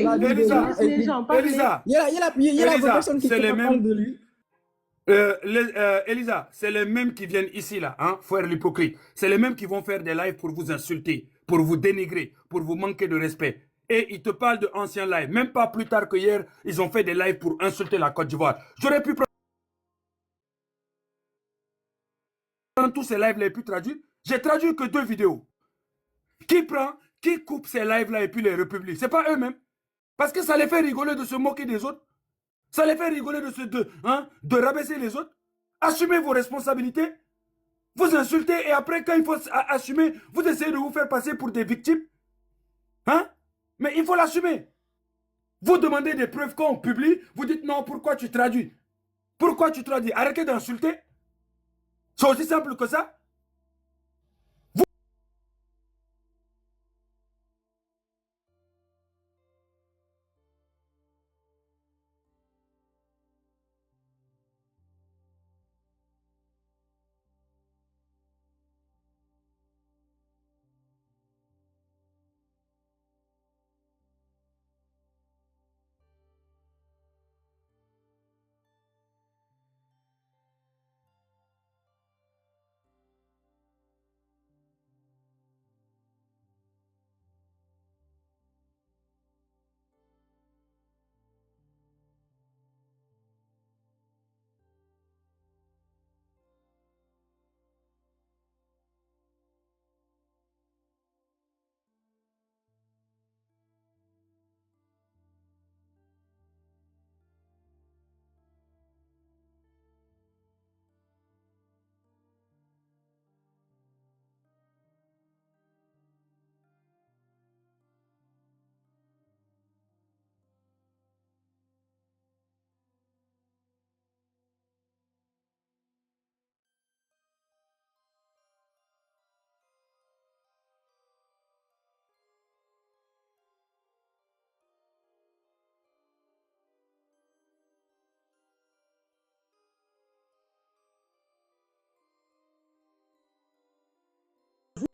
parler. Elisa, Les gens, parlez. Elisa, Il y a Elisa, personne qui c'est les parle mêmes. de lui. Elisa, c'est les mêmes qui viennent ici, là, hein, faire l'hypocrite. C'est les mêmes qui vont faire des lives pour vous insulter, pour vous dénigrer, pour vous manquer de respect. Et ils te parlent d'anciens lives. Même pas plus tard que hier, ils ont fait des lives pour insulter la Côte d'Ivoire. J'aurais pu prendre tous ces lives-là et puis traduire. J'ai traduit que 2 vidéos. Qui coupe ces lives-là et puis les republie? C'est pas eux-mêmes. Parce que ça les fait rigoler de se moquer des autres. Ça les fait rigoler de rabaisser les autres. Assumez vos responsabilités. Vous insultez et après, quand il faut assumer, vous essayez de vous faire passer pour des victimes. Hein? Mais il faut l'assumer. Vous demandez des preuves quand on publie, vous dites non, pourquoi tu traduis? Pourquoi tu traduis? Arrêtez d'insulter. C'est aussi simple que ça.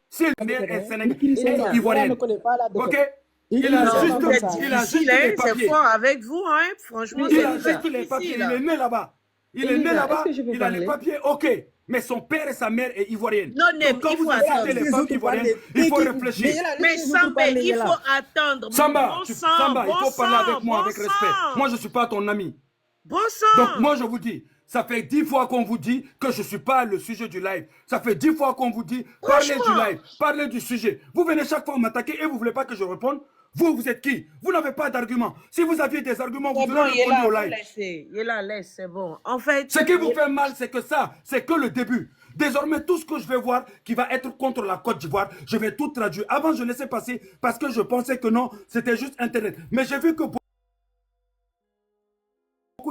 S'il est Sénégalais, Ivoirien, ok? Il a juste les papiers. C'est fort avec vous, hein? Franchement, il a juste les papiers. Il est né là-bas. Il est né là-bas. Il a les papiers, ok. Mais son père et sa mère est ivoirienne. Non, donc quand vous acceptez les femmes ivoiriennes, il faut réfléchir. Mais Samba, il faut attendre. Samba, il faut parler avec moi avec respect. Moi, je ne suis pas ton ami. Bon sang. Donc moi, je vous dis, ça fait 10 fois qu'on vous dit que je ne suis pas le sujet du live. Ça fait 10 fois qu'on vous dit, parlez du live, parlez du sujet. Vous venez chaque fois m'attaquer et vous ne voulez pas que je réponde. Vous êtes qui? Vous n'avez pas d'arguments. Si vous aviez des arguments, vous auriez répondu au live. Laisse, c'est bon. En fait, ce qui vous fait mal, c'est que ça, c'est que le début. Désormais, tout ce que je vais voir qui va être contre la Côte d'Ivoire, je vais tout traduire. Avant, je laissais passer parce que je pensais que non, c'était juste Internet. Mais j'ai vu que beaucoup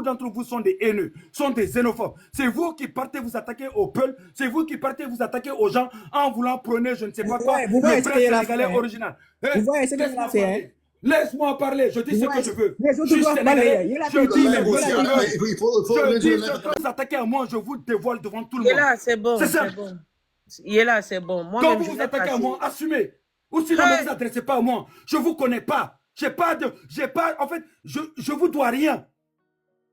d'entre vous sont des haineux, sont des xénophobes. C'est vous qui partez vous attaquer au peuple, c'est vous qui partez vous attaquer aux gens en voulant prôner je ne sais pas quoi, le vrai Sénégalais original. Vous voyez ce qu'il a fait. Laisse-moi parler, je dis ce que je veux. Je suis Sénégalais, je dis les choses que je veux. Je dis ce que vous attaquez à moi, je vous dévoile devant tout le monde. Là, c'est bon. C'est ça. Il est là, c'est bon. Quand vous vous attaquez à moi, assumez. Ou sinon, ne vous adressez pas à moi. Je ne vous connais pas. En fait, je vous dois rien.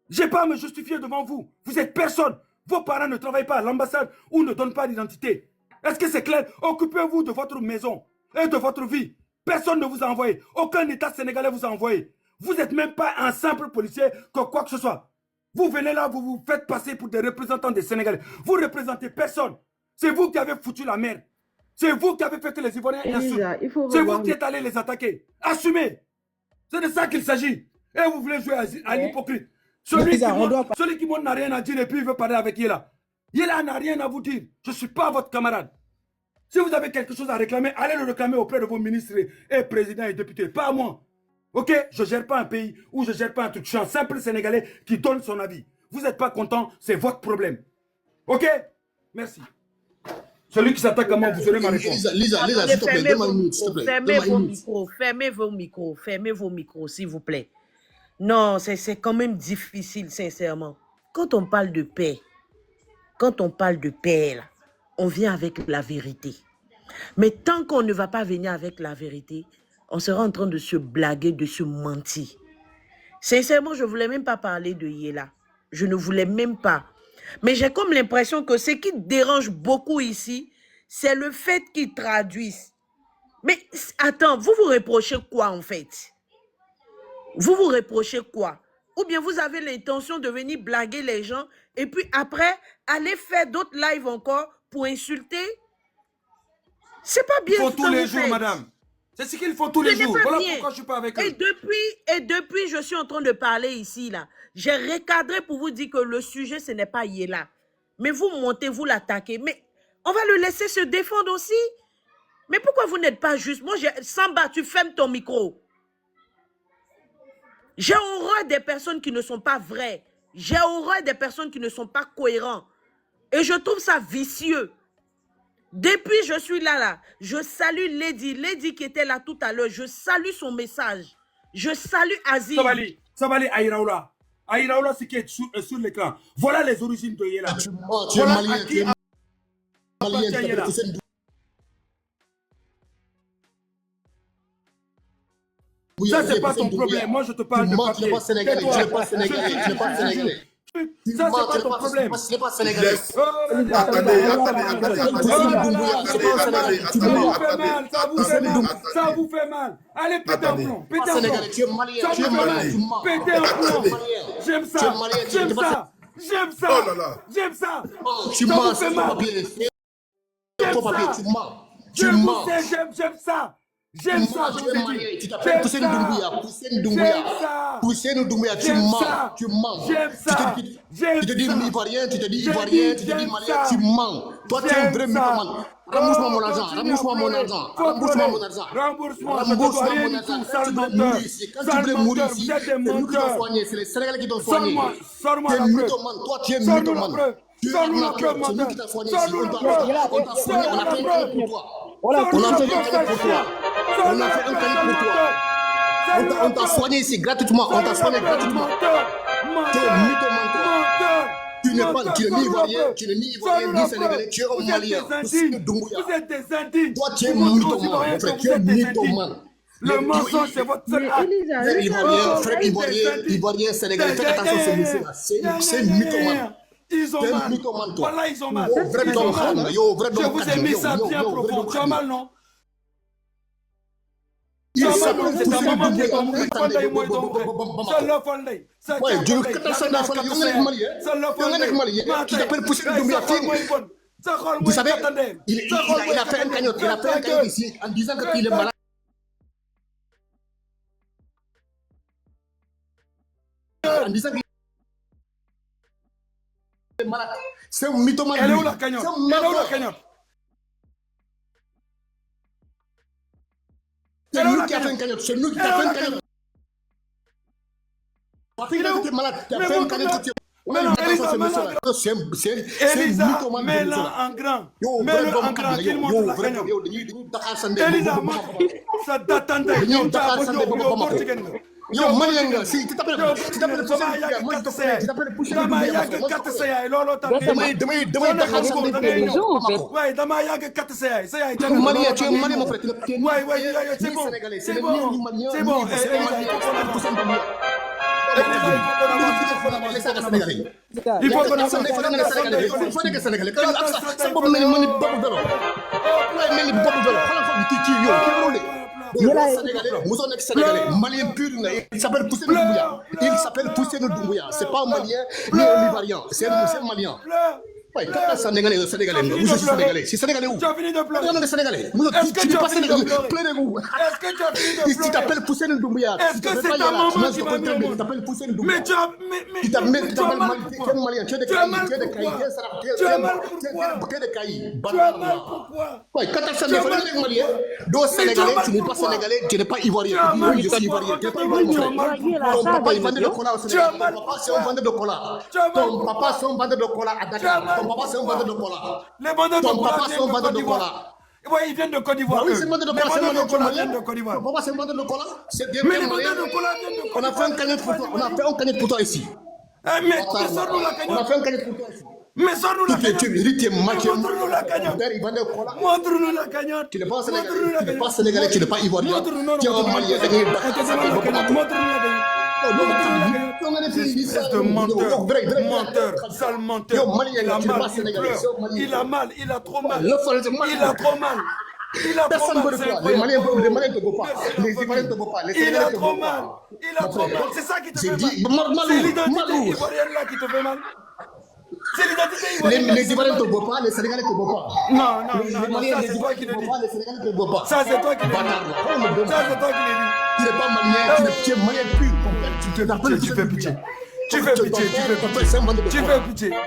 Je n'ai pas à me justifier devant vous. Vous êtes personne. Vos parents ne travaillent pas à l'ambassade ou ne donnent pas d'identité. Est-ce que c'est clair? Occupez-vous de votre maison et de votre vie. Personne ne vous a envoyé. Aucun État sénégalais vous a envoyé. Vous n'êtes même pas un simple policier que quoi que ce soit. Vous venez là, vous vous faites passer pour des représentants des Sénégalais. Vous ne représentez personne. C'est vous qui avez foutu la merde. C'est vous qui avez fait que les Ivoiriens insultent. C'est vous qui êtes allé les attaquer. Assumez. C'est de ça qu'il s'agit. Et vous voulez jouer à l'hypocrite. Celui qui monte n'a rien à dire et puis il veut parler avec Yela. Yela n'a rien à vous dire. Je ne suis pas votre camarade. Si vous avez quelque chose à réclamer, allez le réclamer auprès de vos ministres et présidents et députés. Pas à moi. Ok? Je ne gère pas un pays ou je ne gère pas un truc. Je suis un simple Sénégalais qui donne son avis. Vous n'êtes pas content, c'est votre problème. Ok? Merci. Celui qui s'attaque à moi, vous aurez ma réponse. Lisa, fermez vos micros, s'il vous plaît. Non, c'est quand même difficile, sincèrement. Quand on parle de paix, là, on vient avec la vérité. Mais tant qu'on ne va pas venir avec la vérité, on serait en train de se blaguer, de se mentir. Sincèrement, je ne voulais même pas parler de Yella. Je ne voulais même pas. Mais j'ai comme l'impression que ce qui dérange beaucoup ici, c'est le fait qu'ils traduisent. Mais attends, vous vous reprochez quoi en fait? Vous vous reprochez quoi? Ou bien vous avez l'intention de venir blaguer les gens et puis après, aller faire d'autres lives encore pour insulter? C'est pas bien. Ils font tous les jours, madame. C'est ce qu'ils font tous les jours. Voilà pourquoi je ne suis pas avec eux. Et depuis, je suis en train de parler ici, là. J'ai recadré pour vous dire que le sujet, ce n'est pas Yella. Mais vous montez, vous l'attaquez. Mais on va le laisser se défendre aussi. Mais pourquoi vous n'êtes pas juste? Moi, Samba, tu fermes ton micro. J'ai horreur des personnes qui ne sont pas vraies. J'ai horreur des personnes qui ne sont pas cohérentes. Et je trouve ça vicieux. Depuis je suis là, je salue Lady. Lady qui était là tout à l'heure. Je salue son message. Je salue Aziz. Sabali Aïraoula. Aïraoula, c'est qui est sur l'écran. Voilà les origines de Yella. Tu es malien, tu es malien. Ça, c'est pas ton problème. Moi, je te parle de papier. Tu n'es pas sénégalais. Tu n'es pas sénégalais. Tu n'es pas sénégalais. Ça, c'est pas ton problème. Tu n'es pas sénégalais. Ça vous fait mal. Allez, pétez un plomb. Pétez un plomb. Tu es malien. Tu es malien. Pétez un plomb. J'aime ça. J'aime ça. J'aime ça. J'aime ça. Tu Ça vous mens. fait C'est mal. ton papier. J'aime Ton papier, ça. tu mens. Je Tu vous mens. sais, j'aime ça. J'aime ça, je Tu vous es ai malien. dit. Tu t'appelles Poussine Doumbouya. Poussine Doumbouya. Poussine Doumbouya. Tu mens. Tu mens. J'aime ça. Tu te dis ivoirien, tu te dis ivoirien, tu te dis malien, tu mens. Toi, tu es un vrai mythomane. Rembourse-moi mon argent. Rembourse-moi mon argent. Rembourse-moi mon argent. Rembourse-moi mon argent. Quand tu veux mourir ici, quand tu veux mourir ici, c'est nous qui t'ont soigné. C'est les Sénégalais qui t'ont soigné. Sors-moi Tu es la preuve. mythomane. Toi, tu es mythomane. Tu es arnaqueur. C'est nous qui t'ont soigné ici. On t'a soigné. On a fait un cahier pour toi. On a fait un cahier pour toi. On a fait un cahier pour toi. On t'a soigné ici gratuitement. On t'a soigné gratuitement. Tu es mythomane, toi. Tu n'es ni ivoirien, tu n'es ni ivoirien, ni sénégalais, tu es un malien. Vous êtes des indignes. Toi, tu es mythomane, mon frère, tu es mythomane. Le mensonge, c'est votre seul acte. Frère ivoirien, sénégalais, faites attention à ce monsieur-là. C'est mythomane. Ils ont C'est mal. mythomane, toi. Voilà, ils ont mal. Vrai dom khan, yo, vrai Je dom vous ai khan, mis yo, ça yo, bien yo, vrai profond. dom Tu as khan. mal, non? Il s'appelle C'est ta maman qui est Poussine tombée. Fondé, moi, tombé. C'est le fondé. Ouais, tu le qui t'appelle Poussine Doumbouya. Vous savez, il a fait un cagnotte. Il a fait un cagnotte ici en disant qu'il est malade. En disant qu'il est malade. C'est un mythomane. Elle est où la cagnotte? Elle est où la cagnotte? C'est nous qui a fait un cagnotte. C'est nous qui a fait un cagnotte. Tu es malade. Tu as fait un cagnotte. Elisa, mets-le en grand. Mets-le en grand. Qu'il montre la cagnotte. Elisa, ça t'attendait. Yo, malien, si tu t'appelles malien, tu es malien, mon frère. C'est bon. Il faut qu'on Sénégalais, malien pur, il s'appelle Poussine Doumbouya. Il s'appelle Poussine Doumbouya. C'est pas un malien ni un ivoirien, c'est un malien. Ouais, quand t'es sénégalais, vous êtes sénégalais. C'est sénégalais où? Tu as fini de pleurer. Non, sénégalais. Tu n'es pas sénégalais. Pleurez-vous. Est-ce que tu as fini de pleurer? Tu t'appelles Poussine Doumbouya. Est-ce que c'est ta maman qui m'a mis au monde? Tu t'appelles Poussine Doumbouya. Mais tu as mal pourquoi? Tu as mal pourquoi? Tu as mal pourquoi? Tu as mal pourquoi? Ouais, quand t'es sénégalais, malien, donc sénégalais, tu n'es pas sénégalais, tu n'es pas ivoirien. Je suis ivoirien. Tu n'es pas ivoirien. Ton papa, il vendait de cola au Sénégal. Ton papa, c'est un vendeur de cola. Ton papa, c'est un vendeur de cola à Dakar. Ton papa, c'est un vendeur de cola. Les vendeurs de Ton cola papa, viennent c'est un de vendeur Côte de cola. d'Ivoire. Oui, ils viennent de Côte d'Ivoire. Oui, c'est un vendeur de cola. Les vendeurs de cola viennent de Côte d'Ivoire. Ton papa, c'est un vendeur de cola. C'est bien. Mais les vendeurs de cola viennent de Côte On a fait un cagnotte pour toi. On a fait un cagnotte pour toi ici. Mais sors-nous la On a cagnotte. fait un cagnotte pour toi ici. Mais sors-nous la cagnotte. Montre-nous la cagnotte. Montre-nous la cagnotte. Tu n'es pas sénégalais, tu n'es pas ivoirien. Tu es un Malien. Espèce de menteur, sale menteur. Il a mal, il a trop mal. Il a trop mal, c'est Les Maliens incroyable. ne te voient pas. Les Ivoiriens ne te voient pas. Les Il Sénégalais a te trop voient mal. pas. Il a trop mal. C'est ça qui te fait dit, mal. Malou, C'est l'identité Malou. ivoirienne là qui te fait mal. C'est l'identité ivoirienne. Les Ivoiriens ne te voient pas, les Sénégalais ne te voient pas. Non, Les ça Maliens, les c'est toi qui Ivoiriens le ne te voient dis. pas, les Sénégalais ne te voient pas. Ça c'est toi qui le Bâtard, dis. là. Oh, mon Dieu. Ça c'est toi qui le dis. Tu n'es pas malien, tu es malien pur. Tu fais pitié. Tu fais pitié.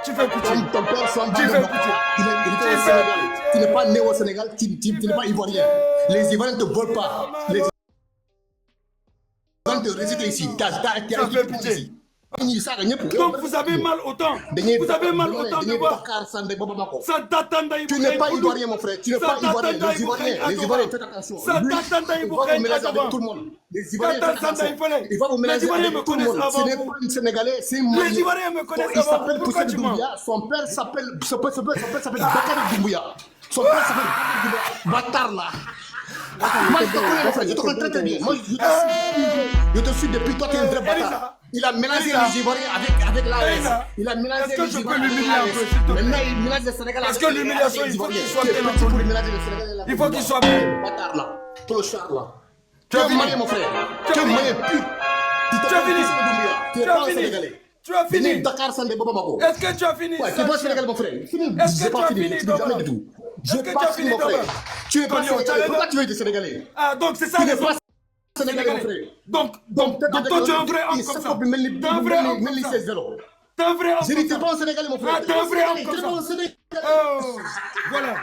Tu fais pitié. Ton père, c'est un Tu fais pitié. Il est au Sénégal. Tu n'es pas né au Sénégal, tu n'es pas ivoirien. Les Ivoiriens ne te veulent pas. Les Ivoiriens te résident ici. Ça fait pitié. Donc vous avez mal autant. Vous avez mal autant de voir. Ça t'attend d'ailleurs. Tu n'es pas ivoirien, mon frère. Tu n'es pas ivoirien. Les Ivoiriens, faites attention. Ça t'attend d'ailleurs. Il va vous mélanger avec tout le monde. Les Ivoiriens, faites attention. Il va vous mélanger avec tout le monde. Ce n'est pas un Sénégalais, c'est un Malien. Les Ivoiriens me connaissent Il avant. s'appelle Pourquoi Poussé tu mens? Doumbouya. Son père s'appelle Bakary Doumbouya. Son père s'appelle Bakary Doumbouya. Bâtard là. Moi, je te connais, mon frère. Je te connais très très bien. Moi, je te suis depuis toi, tu es un vrai bâtard. Il a mélangé les Ivoiriens avec l'AS. Il a mélangé Est-ce que les je peux Ivoiriens avec l'humilier un peu, l'AS. s'il te plaît? Maintenant, il mélange les Sénégalais Parce avec que l'humiliation, il faut qu'il soit bien entendu. entendu. Il faut qu'il soit bien. Bâtard là. Clochard là. Tu Tu as es fini. malien, mon frère. Tu Tu as es fini. malien pur. Tu as fini. Tu n'es Tu as pas un fini. Sénégalais. Tu as fini. Venez Dakar Sandé Bobamako. Est-ce que tu as fini? Ouais, tu es pas Sénégalais, mon frère. Fini. Est-ce que J'ai tu pas as fini. fini, Tu n'es jamais Baba? du tout. Est-ce J'ai que pas tu as fini, fini, mon frère. Baba? Tu n'es pas Tonio, Sénégalais. tu as Pourquoi tu veux être Sénégalais? Ah, donc c'est ça Tu n'es les pas autres Sénégalais, mon frère. Donc toi tu es un vrai homme comme ça. T'es un vrai homme comme ça. T'es un vrai homme Je comme n'étais ça. pas un Sénégalais, mon frère. Ah, t'es un vrai homme comme ça. Oh, voilà.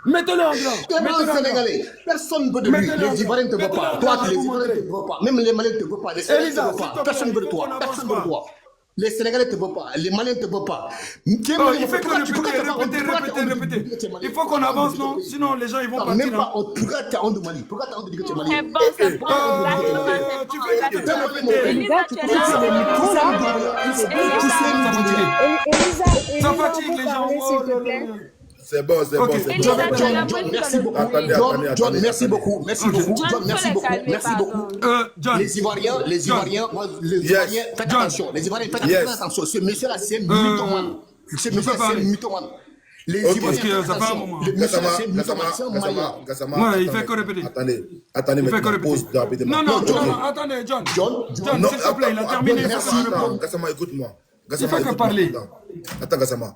Mettez-le en grand. Tu n'es pas un Sénégalais. Personne ne veut de lui. Les Ivoiriens ne te veulent pas. Toi, les Ivoiriens ne te veulent pas. Même les Maliens ne te veulent pas. Les Sénégalais ne te veulent pas. Personne ne veut de toi. Personne ne veut de toi. Les Sénégalais ne te veulent pas. Les Maliens ne te veulent pas. Tu es Oh, malien, il mon fait frère. que Pourquoi tu as honte de répéter. dire que tu es malien? Il faut qu'on avance, non? Sinon les gens ils vont Non, partir. même pas honte. Pourquoi tu as honte de Mali? Pourquoi tu as honte de dire que tu es malien? C'est bon, c'est bon. Tu fais que tu as répété. Elisa, tu es là. Ça fatigue les gens. Oh, là, là, là. C'est bon, c'est Ok. bon, c'est bon. Elisa, tu es là. John, merci beaucoup. Attendez, John, merci beaucoup. Merci beaucoup. John, merci beaucoup. Merci beaucoup. John. Les Ivoiriens, faites John. attention. Les Ivoiriens, faites Yes. attention. Ce monsieur-là, c'est un mythomane. Ce monsieur, c'est un parler. mythomane. Les Ok. Ivoiriens, Parce que faites ça fait un attention. moment. Le monsieur, c'est un mythomane. C'est un malien. Ouais, il fait que répéter. Attendez, Il fait que maintenant, répéter. pause rapidement. Non, Ok. attendez, John. John, John, Non, s'il te plaît, il a terminé. Il faut Attends, que je réponde. Gassama, écoute-moi. Il fait que écoute-moi. parler. Attends, Gassama.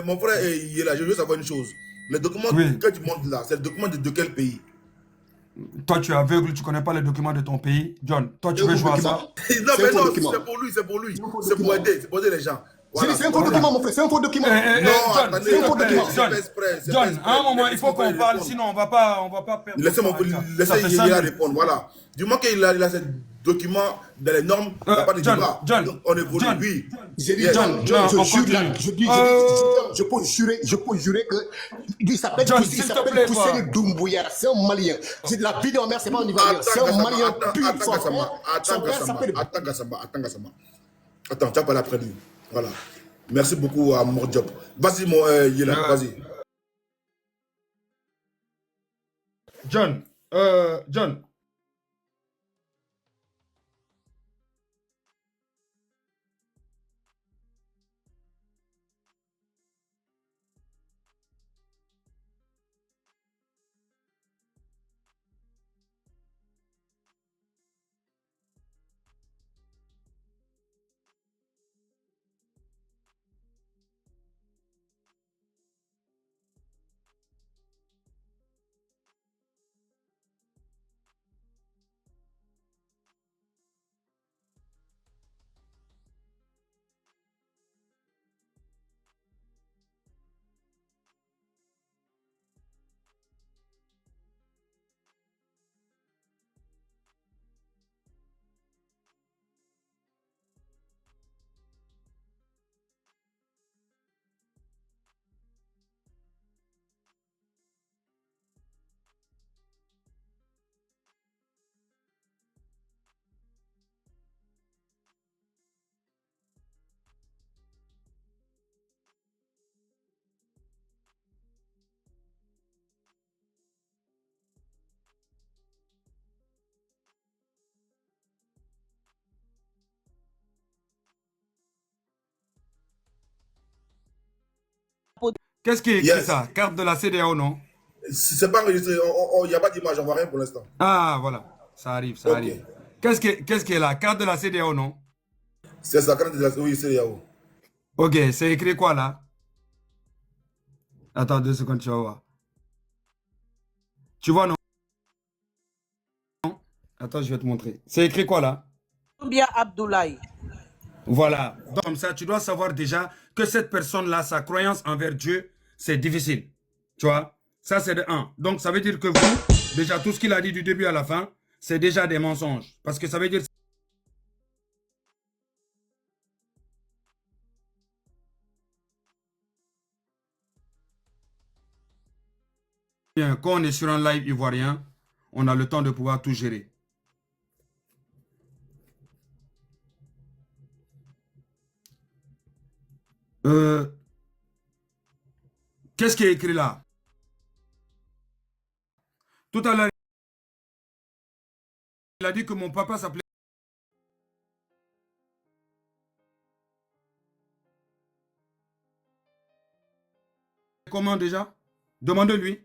Mon frère, il est là. Je veux savoir une chose. Le document Oui. que tu montres là, c'est le document de quel pays? Toi, tu es aveugle, tu connais pas les documents de ton pays. John, toi, tu veux jouer à ça? Non, C'est mais un faux non, document. c'est pour lui, c'est pour lui. faux C'est pour document. aider, c'est pour aider les gens. Voilà. C'est un faux document, mon frère. C'est un faux document. Non, John, attendez, s'il te plaît, c'est John, pas exprès, c'est John, pas exprès. à un moment, il faut qu'on Laissez-moi parle, répondre. sinon on va pas perdre. Laissez-moi Ça fait laissez cinq Yéla minutes. répondre, voilà. Du moment qu'il a ce document dans les normes, il n'y a pas de John, débat. John, Donc, on évolue, John. oui. J'ai dit, Yes. John, Non, on je jure là, continue. je peux jurer que il s'appelle John, Poussé s'il te plaît, quoi. Doumbouya, c'est un Malien. J'ai de la vie de ma mère, c'est pas un Ivoirien, c'est un Malien pur. Son frère s'appelle Attends, Gassama. Attends, tu as parlé après lui. Voilà. Merci beaucoup à Mordjop. Vas-y, mon Yéla, vas-y. John, Qu'est-ce qui est écrit Yes. ça? Carte de la CEDEAO, non? C'est pas enregistré, il n'y a pas d'image, on voit rien pour l'instant. Ah, voilà. Ça arrive, ça Ok. arrive. Qu'est-ce qui est là? Carte de la CEDEAO, non? C'est ça, quand oui, c'est Yahoo. Ok, c'est écrit quoi là? Attends 2 secondes, tu vas voir. Tu vois, non? Attends, je vais te montrer. C'est écrit quoi là? Bien Abdoulaye. Voilà. Donc, comme ça, tu dois savoir déjà que cette personne-là, sa croyance envers Dieu, c'est difficile. Tu vois? Ça, c'est de 1. Donc, ça veut dire que vous, déjà, tout ce qu'il a dit du début à la fin, c'est déjà des mensonges. Parce que ça veut dire bien, quand on est sur un live ivoirien, on a le temps de pouvoir tout gérer. Qu'est-ce qui est écrit là? Tout à l'heure, il a dit que mon papa s'appelait comment déjà? Demandez-lui.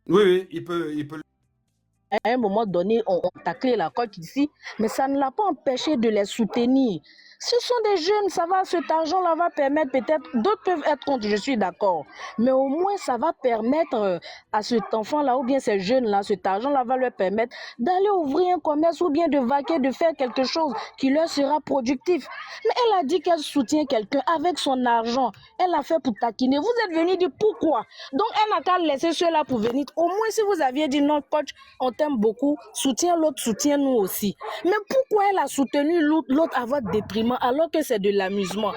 Oui, oui, il peut. À un moment donné, on taclait la coque ici, mais ça ne l'a pas empêché de les soutenir. Ce sont des jeunes, ça va, cet argent-là va permettre peut-être, d'autres peuvent être contre, je suis d'accord, mais au moins ça va permettre à cet enfant-là ou bien ces jeunes-là, cet argent-là va leur permettre d'aller ouvrir un commerce ou bien de vaquer, de faire quelque chose qui leur sera productif. Mais elle a dit qu'elle soutient quelqu'un avec son argent, elle l'a fait pour taquiner. Vous êtes venu dire pourquoi? Donc elle n'a qu'à laisser ceux-là pour venir. Au moins si vous aviez dit non, coach, on t'aime beaucoup, soutiens l'autre, soutiens-nous aussi. Mais pourquoi elle a soutenu l'autre à votre déprimant alors que c'est de l'amusement?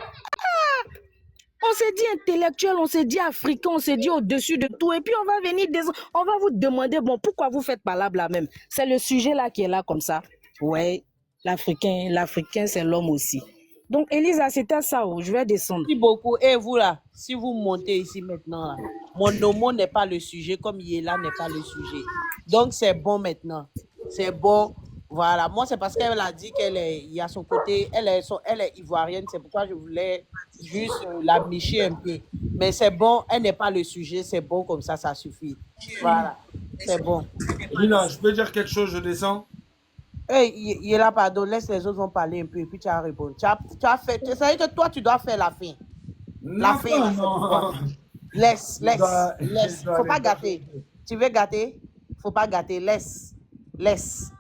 On s'est dit intellectuel, on s'est dit africain, on s'est dit au-dessus de tout. Et puis on va venir, on va vous demander, bon, pourquoi vous faites pas là même? C'est le sujet là qui est là comme ça. Ouais, l'Africain, c'est l'homme aussi. Donc Elisa, c'était ça, je vais descendre. Merci beaucoup. Et vous là, si vous montez ici maintenant, là, mon homo n'est pas le sujet, comme Yéla n'est pas le sujet. Donc c'est bon maintenant. C'est bon. Voilà. Moi, c'est parce qu'elle a dit qu'elle est, il y a son côté, elle est ivoirienne. C'est pourquoi je voulais juste la micher un peu. Mais c'est bon, elle n'est pas le sujet. C'est bon comme ça suffit. Voilà. C'est bon. Lina, je peux dire quelque chose, je descends. Hey, Yéla, pardon, laisse les autres vont parler un peu et puis tu as répondu. Tu as fait, ça veut dire que toi, tu dois faire la fin. La fin. Non. Laisse. Faut pas gâter. Tu veux gâter? Faut pas gâter. Laisse.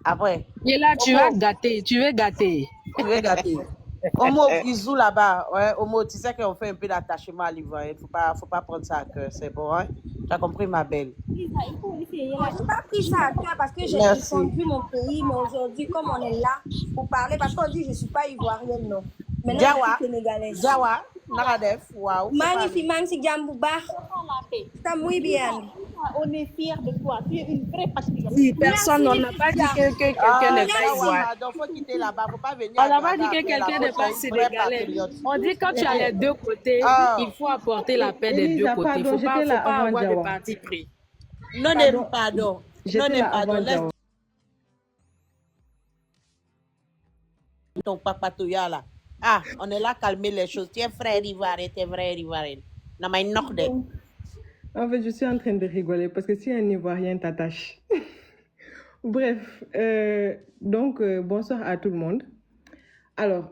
Après. Et là, tu vas gâter. Tu veux gâter. Homo, bisous là-bas. Ouais, Homo, tu sais qu'on fait un peu d'attachement à l'ivoirien. Faut pas prendre ça à cœur. C'est bon, hein? Tu as compris, ma belle? Je n'ai pas pris ça à cœur parce que j'ai Merci. défendu mon pays, mais aujourd'hui, comme on est là pour parler, parce qu'on dit que je ne suis pas ivoirienne, non. Maintenant, Jawa. je suis sénégalaise. Jawa. Naradef. Waouh. Magnifique, Jambouba. Ça muy bien. On est fiers de toi. Tu es une vraie patriote. Si, personne, on n'a pas dit que quelqu'un n'est pas ivoirien. Pardon, faut quitter là-bas. Faut pas venir. On n'a pas dit que quelqu'un n'est pas sénégalais. On dit quand tu as les deux côtés, il faut apporter la paix des deux côtés. Il ne faut pas avoir de parti pris. Non, pardon. Laisse ton papa Toya là. Ah, on est là calmer les choses. Tu es frère ivoirien, tu es vrai ivoirien. En fait, je suis en train de rigoler parce que si un Ivoirien t'attache. Bref, donc bonsoir à tout le monde. Alors,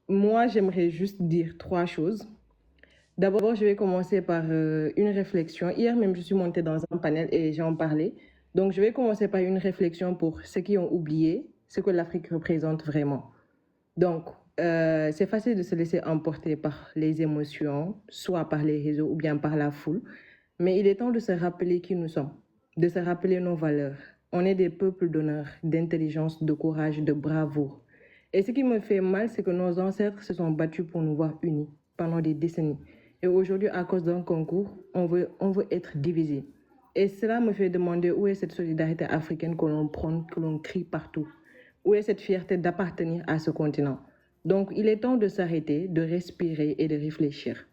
moi, j'aimerais juste dire 3 choses. D'abord, je vais commencer par une réflexion. Hier même, je suis montée dans un panel et j'en parlais. Donc, je vais commencer par une réflexion pour ceux qui ont oublié ce que l'Afrique représente vraiment. Donc, c'est facile de se laisser emporter par les émotions, soit par les réseaux ou bien par la foule. Mais il est temps de se rappeler qui nous sommes, de se rappeler nos valeurs. On est des peuples d'honneur, d'intelligence, de courage, de bravoure. Et ce qui me fait mal, c'est que nos ancêtres se sont battus pour nous voir unis pendant des décennies. Et aujourd'hui, à cause d'un concours, on veut être divisés. Et cela me fait demander où est cette solidarité africaine que l'on prône, que l'on crie partout. Où est cette fierté d'appartenir à ce continent? Donc, il est temps de s'arrêter, de respirer et de réfléchir.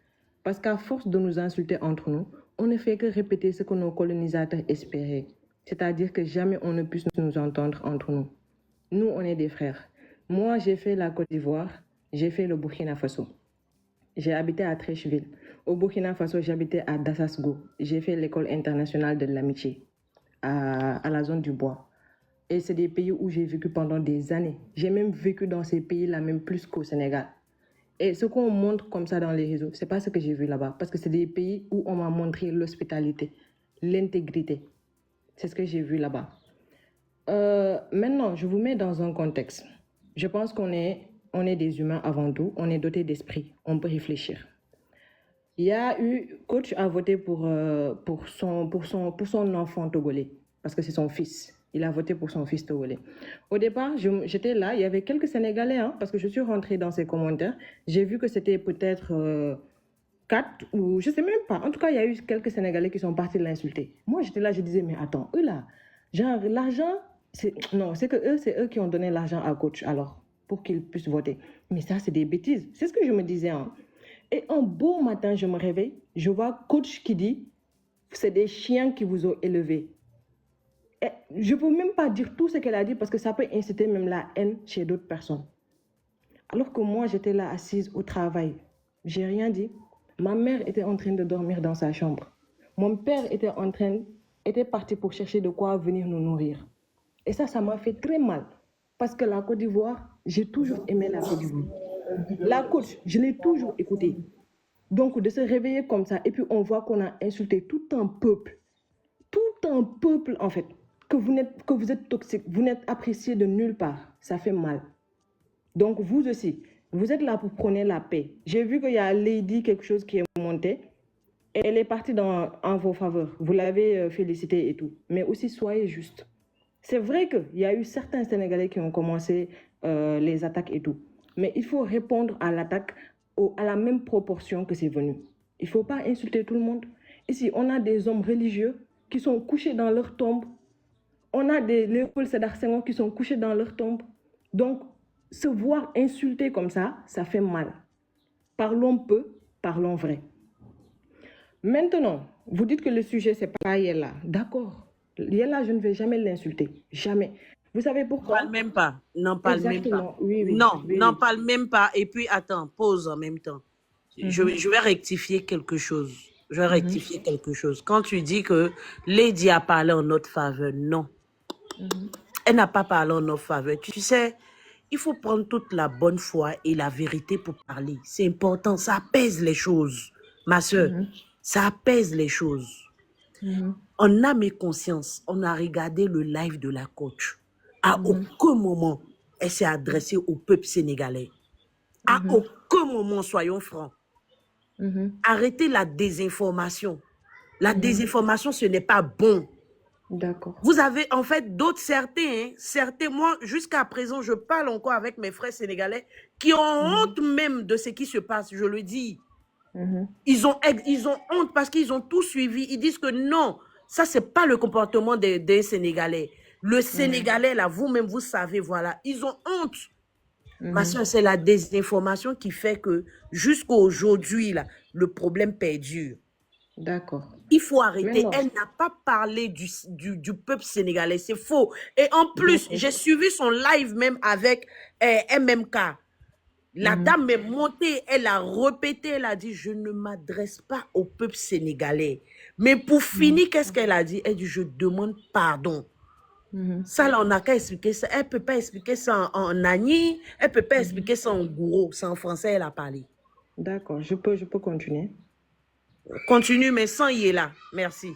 Parce qu'à force de nous insulter entre nous, on ne fait que répéter ce que nos colonisateurs espéraient. C'est-à-dire que jamais on ne puisse nous entendre entre nous. Nous, on est des frères. Moi, j'ai fait la Côte d'Ivoire, j'ai fait le Burkina Faso. J'ai habité à Treichville. Au Burkina Faso, j'habitais à Dassasgo. J'ai fait l'école internationale de l'amitié à la zone du bois. Et c'est des pays où j'ai vécu pendant des années. J'ai même vécu dans ces pays-là, même plus qu'au Sénégal. Et ce qu'on montre comme ça dans les réseaux, c'est pas ce que j'ai vu là-bas. Parce que c'est des pays où on m'a montré l'hospitalité, l'intégrité. C'est ce que j'ai vu là-bas. Maintenant, je vous mets dans un contexte. Je pense qu'on est des humains avant tout. On est dotés d'esprit. On peut réfléchir. Il y a eu... Coach a voté pour son enfant togolais. Parce que c'est son fils. Il a voté pour son fils togolais. Au départ, j'étais là, il y avait quelques Sénégalais, parce que je suis rentrée dans ces commentaires. J'ai vu que c'était peut-être 4 ou je ne sais même pas. En tout cas, il y a eu quelques Sénégalais qui sont partis l'insulter. Moi, j'étais là, je disais, mais attends, eux là, genre l'argent, c'est eux qui ont donné l'argent à coach, alors, pour qu'il puisse voter. Mais ça, c'est des bêtises. C'est ce que je me disais. Et un beau matin, je me réveille, je vois coach qui dit, c'est des chiens qui vous ont élevé. Je ne peux même pas dire tout ce qu'elle a dit parce que ça peut inciter même la haine chez d'autres personnes. Alors que moi, j'étais là assise au travail. Je n'ai rien dit. Ma mère était en train de dormir dans sa chambre. Mon père était en train était parti pour chercher de quoi venir nous nourrir. Et ça m'a fait très mal. Parce que la Côte d'Ivoire, j'ai toujours aimé la Côte d'Ivoire. La Côte, je l'ai toujours écoutée. Donc, de se réveiller comme ça, et puis on voit qu'on a insulté tout un peuple en fait, que vous êtes toxique, vous n'êtes apprécié de nulle part, ça fait mal. Donc, vous aussi, vous êtes là pour prôner la paix. J'ai vu qu'il y a Lady quelque chose qui est monté, et elle est partie en vos faveurs. Vous l'avez félicité et tout. Mais aussi, soyez juste. C'est vrai qu'il y a eu certains Sénégalais qui ont commencé les attaques et tout. Mais il faut répondre à l'attaque à la même proportion que c'est venu. Il ne faut pas insulter tout le monde. Ici, on a des hommes religieux qui sont couchés dans leur tombe. On a des Léopold Sédar Senghor qui sont couchés dans leur tombe. Donc, se voir insulter comme ça fait mal. Parlons peu, parlons vrai. Maintenant, vous dites que le sujet, c'est pas Yella. D'accord. Yella, je ne vais jamais l'insulter. Jamais. Vous savez pourquoi? Parle même pas. N'en parle même pas. Oui, non, oui. n'en parle même pas. Et puis, attends, pause en même temps. Je vais rectifier quelque chose. Quelque chose. Quand tu dis que Lady a parlé en notre faveur, non. Elle n'a pas parlé en notre faveur. Tu sais, il faut prendre toute la bonne foi et la vérité pour parler. C'est important. Ça apaise les choses, ma soeur. Ça apaise les choses. En âme et conscience, on a regardé le live de la coach. À aucun moment, elle s'est adressée au peuple sénégalais. À aucun moment, soyons francs. Arrêtez la désinformation. La désinformation, ce n'est pas bon. D'accord. Vous avez en fait d'autres, certains, moi, jusqu'à présent, je parle encore avec mes frères sénégalais qui ont honte même de ce qui se passe, je le dis. Ils ont honte parce qu'ils ont tout suivi. Ils disent que non, ça, c'est pas le comportement des Sénégalais. Le Sénégalais, là, vous-même, vous savez, voilà, ils ont honte. Ma soeur, c'est la désinformation qui fait que jusqu'à aujourd'hui, là, le problème perdure. D'accord. Il faut arrêter. Elle n'a pas parlé du peuple sénégalais. C'est faux. Et en plus, j'ai suivi son live même avec MMK. La dame est montée, elle a répété, elle a dit, je ne m'adresse pas au peuple sénégalais. Mais pour finir, qu'est-ce qu'elle a dit? Elle dit, je demande pardon. Ça, là, on n'a qu'à expliquer ça. Elle ne peut pas expliquer ça en Nani, elle ne peut pas expliquer ça en Gouro. C'est en français, elle a parlé. D'accord, je peux continuer. Continue, mais sans Yella. Merci.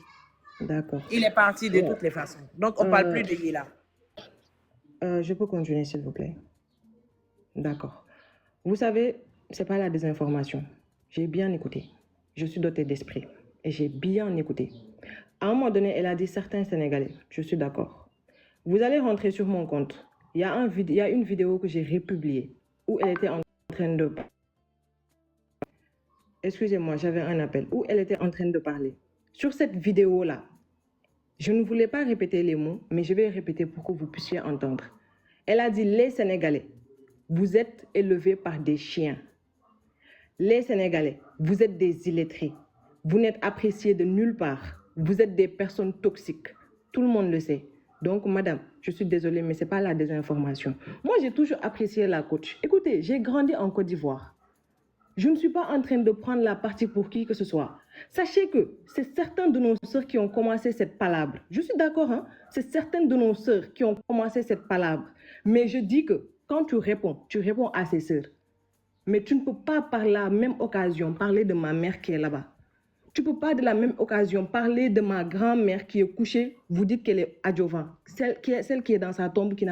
D'accord. Il est parti de toutes les façons. Donc, on ne parle plus de Yella. Je peux continuer, s'il vous plaît. D'accord. Vous savez, ce n'est pas la désinformation. J'ai bien écouté. Je suis dotée d'esprit. Et j'ai bien écouté. À un moment donné, elle a dit certains Sénégalais. Je suis d'accord. Vous allez rentrer sur mon compte. Il y a une vidéo que j'ai republiée où elle était en train de... Excusez-moi, j'avais un appel. Où elle était en train de parler. Sur cette vidéo-là, je ne voulais pas répéter les mots, mais je vais répéter pour que vous puissiez entendre. Elle a dit, les Sénégalais, vous êtes élevés par des chiens. Les Sénégalais, vous êtes des illettrés. Vous n'êtes appréciés de nulle part. Vous êtes des personnes toxiques. Tout le monde le sait. Donc, madame, je suis désolée, mais ce n'est pas la désinformation. Moi, j'ai toujours apprécié la coach. Écoutez, j'ai grandi en Côte d'Ivoire. Je ne suis pas en train de prendre la partie pour qui que ce soit. Sachez que c'est certains de nos sœurs qui ont commencé cette palabre. Je suis d'accord, hein? C'est certaines de nos sœurs qui ont commencé cette palabre. Mais je dis que quand tu réponds à ces sœurs. Mais tu ne peux pas par la même occasion parler de ma mère qui est là-bas. Tu ne peux pas de la même occasion parler de ma grand-mère qui est couchée. Vous dites qu'elle est adjuvante. Celle qui est dans sa tombe, qui ne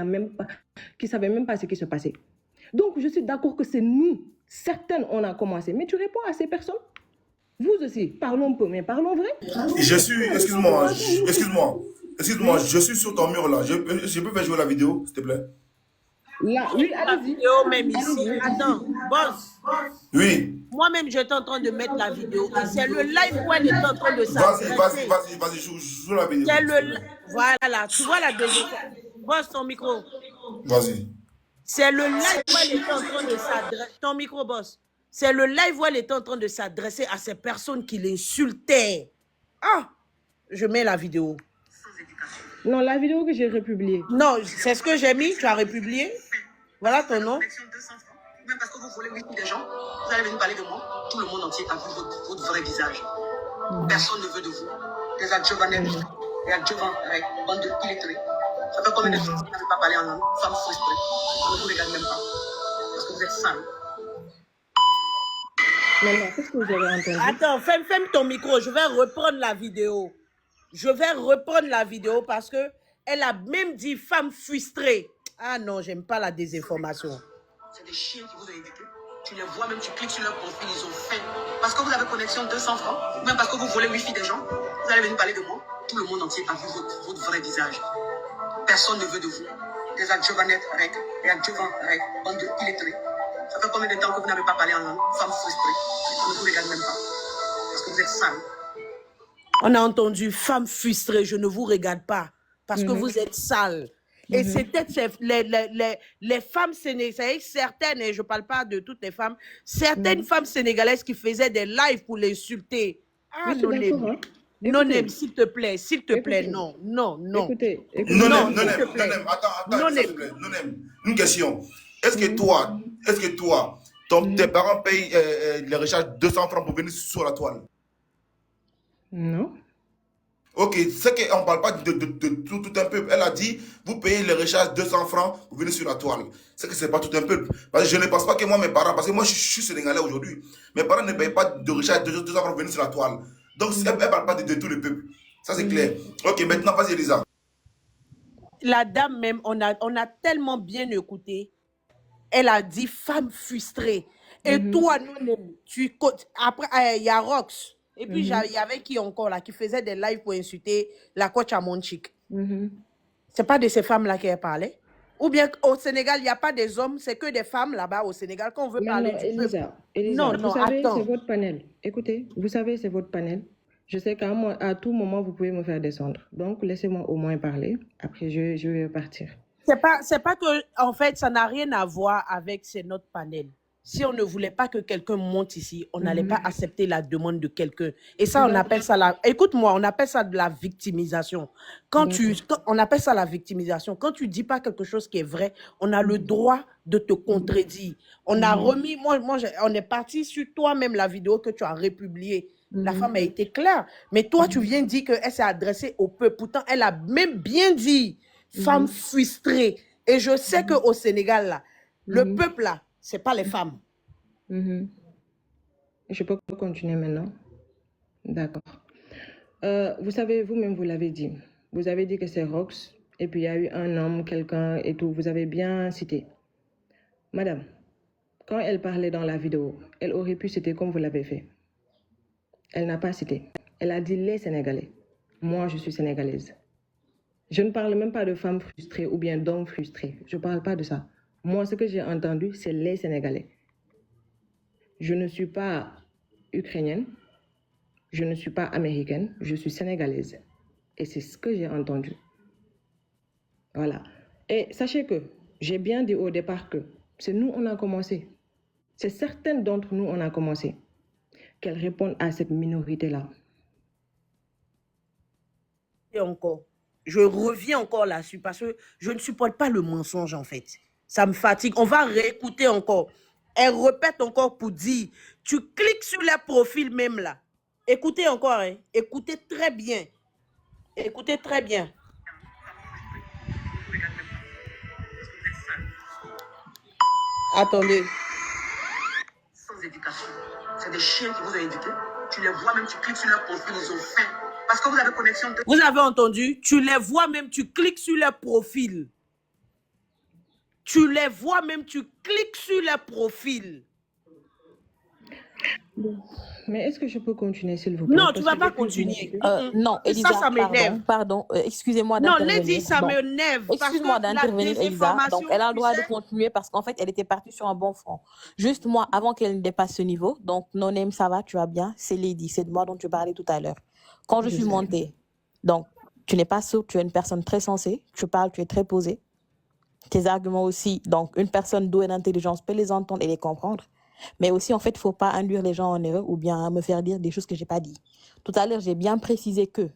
savait même pas ce qui se passait. Donc, je suis d'accord que c'est nous. Certaines, on a commencé. Mais tu réponds à ces personnes. Vous aussi, parlons peu, mais parlons vrai. Je suis, excuse-moi, je suis sur ton mur là. Je peux faire jouer la vidéo, s'il te plaît? Là, oui, allez-y. Vidéo même ici. Attends, boss. Oui. Moi-même, j'étais en train de mettre la vidéo. C'est le live où elle est en train de s'adresser. Vas-y, joue la vidéo. C'est voilà, tu vois la deuxième. Boss, ton micro. Vas-y. C'est le live où elle était en train de s'adresser. Ton micro, boss. C'est le live où elle était en train de s'adresser à ces personnes qui l'insultaient. Ah, je mets la vidéo. Non, la vidéo que j'ai republiée. Non, c'est ce que j'ai mis. Tu as republié. Voilà ton nom. Même parce que vous voulez des gens, vous allez venir parler de moi. Tout le monde entier a vu votre vrai visage. Personne ne veut de vous. Des adjuvants. et à Jovan, bande de illettrés. Ça fait combien de temps que vous n'avez pas parlé en langue? Femme frustrée. On ne vous regarde même pas. Parce que vous êtes sale. Maintenant, qu'est-ce que vous avez entendu? Attends, ferme ton micro. Je vais reprendre la vidéo. Je vais reprendre la vidéo parce que elle a même dit femme frustrée. Ah non, j'aime pas la désinformation. C'est des chiens qui vous ont éduqué. Tu les vois même, tu cliques sur leur profil, ils ont faim. Parce que vous avez connexion 200 francs, ou même parce que vous volez Wi-Fi des gens, vous allez venir parler de moi. Tout le monde entier a vu votre vrai visage. Personne ne veut de vous. Des adjovanettes, et adjuvants, bande de illettrés. Ça fait combien de temps que vous n'avez pas parlé en langue? Femme frustrée. On ne vous regarde même pas. Parce que vous êtes sale. On a entendu femme frustrée, je ne vous regarde pas. Parce que vous êtes sale. Et c'était les femmes sénégalaises, certaines, et je ne parle pas de toutes les femmes, certaines femmes sénégalaises qui faisaient des lives pour l'insulter. Ah, Oui, je suis d'accord, hein. non, s'il te plaît, non. Écoutez. Non, s'il te plaît. attends, s'il te plaît. Une question. Est-ce que toi, tes parents payent les recharges 200 francs pour venir sur la toile? Non. Ok, c'est qu'on ne parle pas de tout un peuple. Elle a dit, vous payez les recharges 200 francs pour venir sur la toile. C'est que ce n'est pas tout un peuple. Parce que je ne pense pas que moi, mes parents, parce que moi, je suis sénégalais aujourd'hui, mes parents ne payent pas de recharge de 200 francs pour venir sur la toile. Donc, elle ne parle pas de tout le peuple. Ça, c'est clair. Ok, maintenant, vas-y, Elisa. La dame même, on a tellement bien écouté. Elle a dit femme frustrée. Et toi, après, il y a Rox. Et puis, il y avait qui encore là, qui faisait des lives pour insulter la coach à Monchique. C'est pas de ces femmes-là qu'elle parlait? Ou bien au Sénégal, il n'y a pas des hommes, c'est que des femmes là-bas au Sénégal. Quand on veut parler du Elisa, peuple. Non, vous savez, attends. c'est votre panel. Écoutez, vous savez, c'est votre panel. Je sais qu'à tout moment, vous pouvez me faire descendre. Donc, laissez-moi au moins parler. Après, je vais partir. C'est pas que, en fait, ça n'a rien à voir avec notre panel. Si on ne voulait pas que quelqu'un monte ici, on n'allait pas accepter la demande de quelqu'un. Et ça, on appelle ça écoute-moi, on appelle ça de la victimisation. On appelle ça la victimisation. Quand tu dis pas quelque chose qui est vrai, on a le droit de te contredire. On a remis, on est parti sur toi-même la vidéo que tu as republiée. La femme a été claire. Mais toi, tu viens dire qu'elle s'est adressée au peuple. Pourtant, elle a même bien dit femme frustrée. Et je sais qu'au Sénégal, là, le peuple, là, c'est pas les femmes. Je peux continuer maintenant? D'accord. Vous savez, vous-même, vous l'avez dit. Vous avez dit que c'est Rox, et puis il y a eu un homme, quelqu'un et tout. Vous avez bien cité. Madame, quand elle parlait dans la vidéo, elle aurait pu citer comme vous l'avez fait. Elle n'a pas cité. Elle a dit les Sénégalais. Moi, je suis sénégalaise. Je ne parle même pas de femmes frustrées ou bien d'hommes frustrés. Je ne parle pas de ça. Moi, ce que j'ai entendu, c'est les Sénégalais. Je ne suis pas ukrainienne. Je ne suis pas américaine. Je suis sénégalaise. Et c'est ce que j'ai entendu. Voilà. Et sachez que j'ai bien dit au départ que c'est nous, on a commencé. C'est certaines d'entre nous, on a commencé. Qu'elles répondent à cette minorité-là. Et encore, je reviens encore là-dessus parce que je ne supporte pas le mensonge en fait. Ça me fatigue. On va réécouter encore. Elle répète encore pour dire, tu cliques sur les profils même là. Écoutez encore, hein. Écoutez très bien. Écoutez très bien. Attendez. Sans éducation. C'est des chiens qui vous ont éduqué. Tu les vois même, tu cliques sur leur profil, ils ont faim. Parce que vous avez connexion. Vous avez entendu? Tu les vois même, tu cliques sur leur profil. Tu les vois même, tu cliques sur leur profil. Mais est-ce que je peux continuer, s'il vous plaît? Non, tu ne vas pas continuer. Non, Elisa, ça m'énerve. Pardon, excusez-moi Non, d'intervenir. Lady, ça m'énerve. Excuse-moi d'intervenir, Elisa. Donc, elle a le droit de continuer parce qu'en fait, elle était partie sur un bon front. Juste moi, avant qu'elle ne dépasse ce niveau, donc, non-name, ça va, tu vas bien, c'est Lady, c'est de moi dont tu parlais tout à l'heure. Quand je suis montée, donc, tu n'es pas sourde, tu es une personne très sensée, tu parles, tu es très posée. Tes arguments aussi, donc, une personne douée d'intelligence peut les entendre et les comprendre. Mais aussi, en fait, il ne faut pas induire les gens en erreur ou bien me faire dire des choses que je n'ai pas dit. Tout à l'heure, j'ai bien précisé que,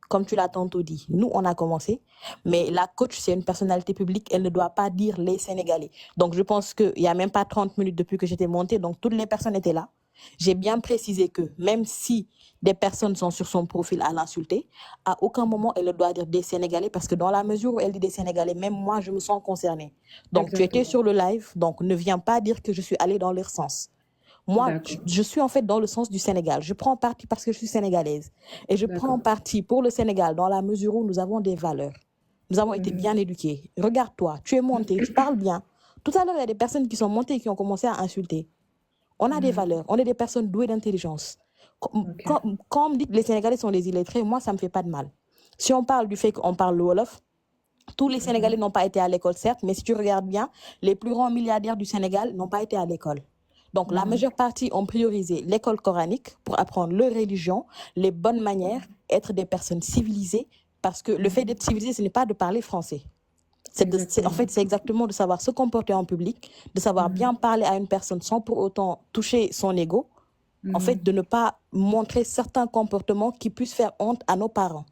comme tu l'as tantôt dit, nous, on a commencé, mais la coach, c'est une personnalité publique, elle ne doit pas dire les Sénégalais. Donc, je pense qu'il n'y a même pas 30 minutes depuis que j'étais montée, donc toutes les personnes étaient là. J'ai bien précisé que même si des personnes sont sur son profil à l'insulter, à aucun moment elle doit dire des Sénégalais, parce que dans la mesure où elle dit des Sénégalais, même moi, je me sens concernée. Donc, tu étais sur le live, donc ne viens pas dire que je suis allée dans leur sens. Moi, je suis en fait dans le sens du Sénégal. Je prends parti parce que je suis sénégalaise. Et je prends parti pour le Sénégal dans la mesure où nous avons des valeurs. Nous avons été bien éduqués. Regarde-toi, tu es monté, tu parles bien. Tout à l'heure, il y a des personnes qui sont montées et qui ont commencé à insulter. On a des valeurs, on est des personnes douées d'intelligence. Quand on me dit que les Sénégalais sont des illettrés, moi, ça ne me fait pas de mal. Si on parle du fait qu'on parle le Wolof, tous les Sénégalais n'ont pas été à l'école, certes, mais si tu regardes bien, les plus grands milliardaires du Sénégal n'ont pas été à l'école. Donc, la majeure partie ont priorisé l'école coranique pour apprendre leur religion, les bonnes manières, être des personnes civilisées, parce que le fait d'être civilisé, ce n'est pas de parler français. En fait, c'est exactement de savoir se comporter en public, de savoir bien parler à une personne sans pour autant toucher son ego, en fait, de ne pas montrer certains comportements qui puissent faire honte à nos parents.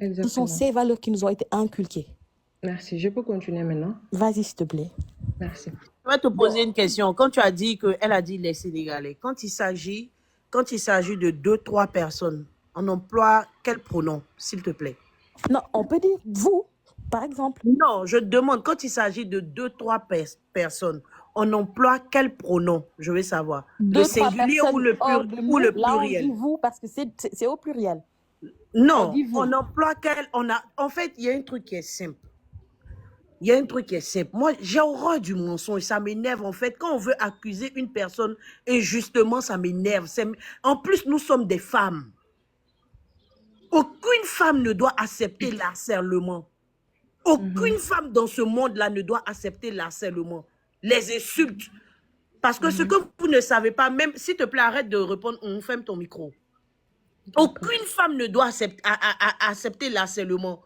Ce sont ces valeurs qui nous ont été inculquées. Merci. Je peux continuer maintenant? Vas-y, s'il te plaît. Merci. Je vais te poser une question. Quand tu as dit qu'elle a dit les Sénégalais, quand il s'agit de 2-3 personnes, on emploie quel pronom, s'il te plaît? Non, on peut dire vous, par exemple. Non, je te demande, quand il s'agit de 2-3 personnes, on emploie quel pronom? Je veux savoir. Le singulier ou le pluriel? Là, on dit vous parce que c'est au pluriel. Non, on emploie quel... En fait, il y a un truc qui est simple. Moi, j'ai horreur du mensonge. Ça m'énerve, en fait. Quand on veut accuser une personne injustement, ça m'énerve. En plus, nous sommes des femmes. Aucune femme ne doit accepter l'harcèlement. Aucune femme dans ce monde-là ne doit accepter l'harcèlement. Les insultes. Parce que ce que vous ne savez pas, même, s'il te plaît, arrête de répondre, on ferme ton micro. Aucune femme ne doit accepter l'harcèlement.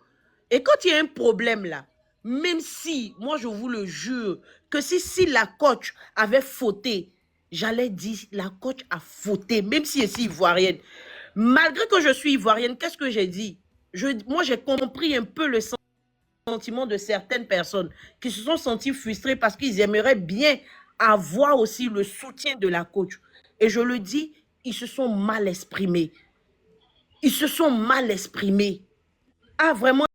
Et quand il y a un problème là, même si, moi je vous le jure, que si la coach avait fauté, j'allais dire, la coach a fauté, même si elle est ivoirienne. Malgré que je suis ivoirienne, qu'est-ce que j'ai dit? Moi j'ai compris un peu le sentiment de certaines personnes qui se sont senties frustrées parce qu'ils aimeraient bien avoir aussi le soutien de la coach. Et je le dis, ils se sont mal exprimés. Ah, vraiment.